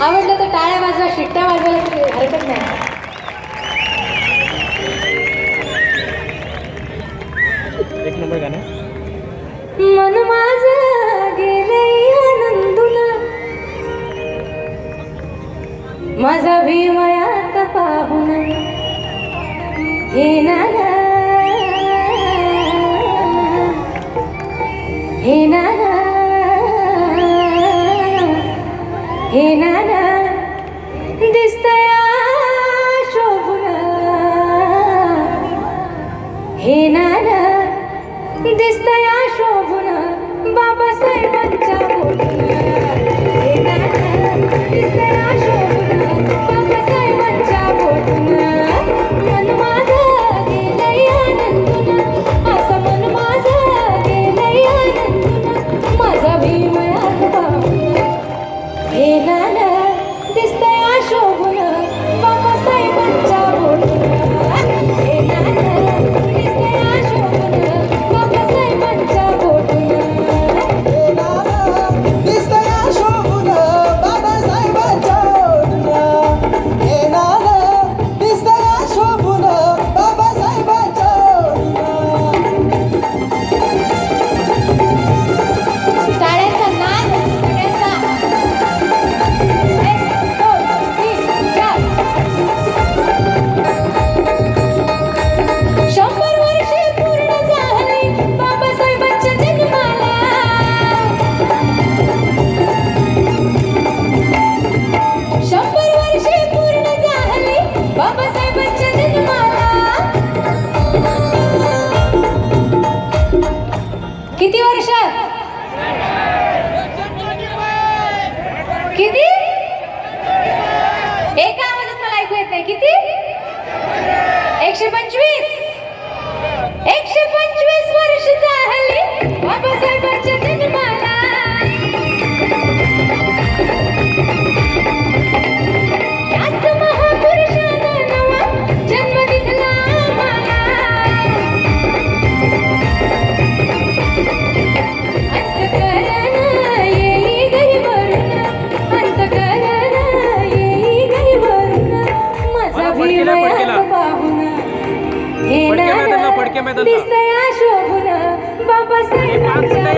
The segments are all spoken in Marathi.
आवडलं तर टाळ्या वाजवा, शिट्ट्या वाजवायला काही हरकत नाही. एक नंबर गाणं. मन माझं गेलंय आनंदून, माझा भीमयात पाहून हे नाना हे नाना हे नाना दिसतया शोभून हे नाना दिसतया शोभून बाबासाहेबांच्या बोटून हे नाना दिसतया शोभून बाबासाहेबांच्या बोटून मन माझं गेलंय आनंदून असं मन माझं गेलंय आनंदून माझा भीमयात पाहून हे नाना दिसतया शोभून बाबासाहेबांच्या बोटून हे नाना दिसतया शोभून बाबासाहेबांच्या बोटून टाळ्यांचा नाद सगळ्यांचा. 1 2 3 4 100 वर्षे पूर्ण झाली बाबासाहेबांच्या जन्माला 100 वर्षे पूर्ण झाली बाबासाहेबांच्या जन्माला. किती वर्ष? किती? एका आवाजात मला ऐकू येत नाही. किती? 125. 125 वर्ष झाली बाबासाहेबांच्या जन्माला. याच महापुरुषानं नवा जन्म दिला आम्हाला. अंतःकरण येई गहिवरून, अंतःकरण येई गहिवरून माझा भीमयात पाहून हे नाना दिसतया शोभून बाबासाहेबांच्या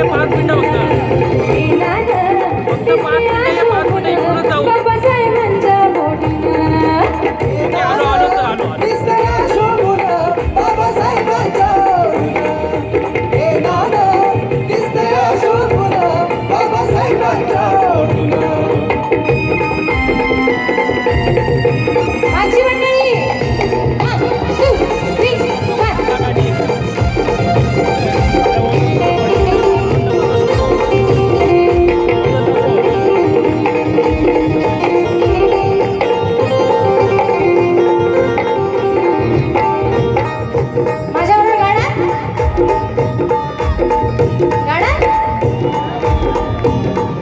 बोटून हे नाना दिसतया शोभून बाबासाहेबांच्या बोटून माझी मंडळी 1 2 3 माझ्याबरोबर गाणं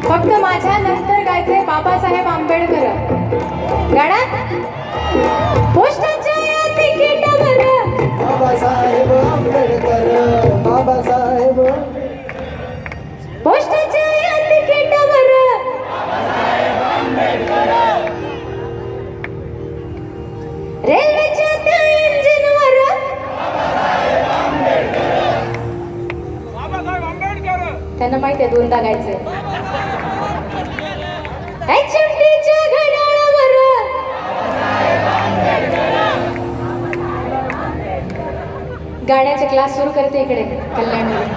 फक्त माझ्या नंतर गायचंय बाबासाहेब आंबेडकर. गाणं पोस्टाच्या या तिकिटावर बाबासाहेब आंबेडकर बाबासाहेब पोस्टाच्या या तिकिटावर रेल्वेच्या त्या इंजिनवर त्यांना माहिती आहे दोनदा गायचंय. HMTच्या घड्याळावर गाण्याचे क्लास सुरू करते इकडे कल्याणमध्ये.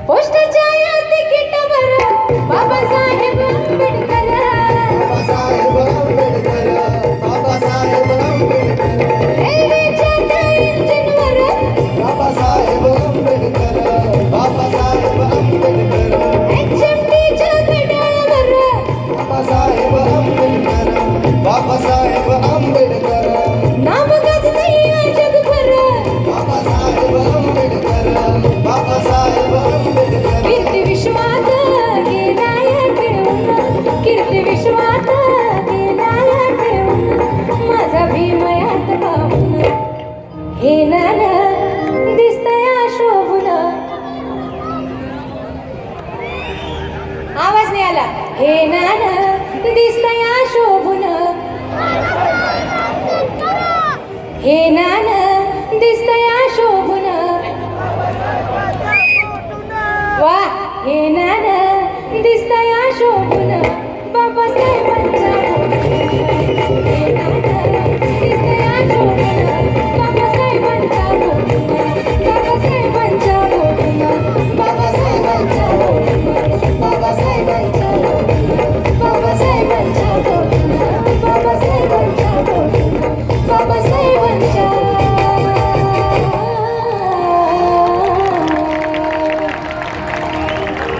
पोस्टाच्या या तिकिटावर बाबासाहेब आंबेडकर बाबासाहेब आंबेडकर बाबासाहेब आंबेडकर रेल्वेच्या त्या इंजिनवर बाबासाहेब आंबेडकर बाबासाहेब आंबेडकर HMTच्या घड्याळावर बाबासाहेब आंबेडकर बाबासाहेब आंबेडकर नाम गाजतंय जगभर बाबासाहेब आंबेडकर बाबासाहेब आंबेडकर कीर्ती विश्वात गेलाय दिसतया शोभून हे नान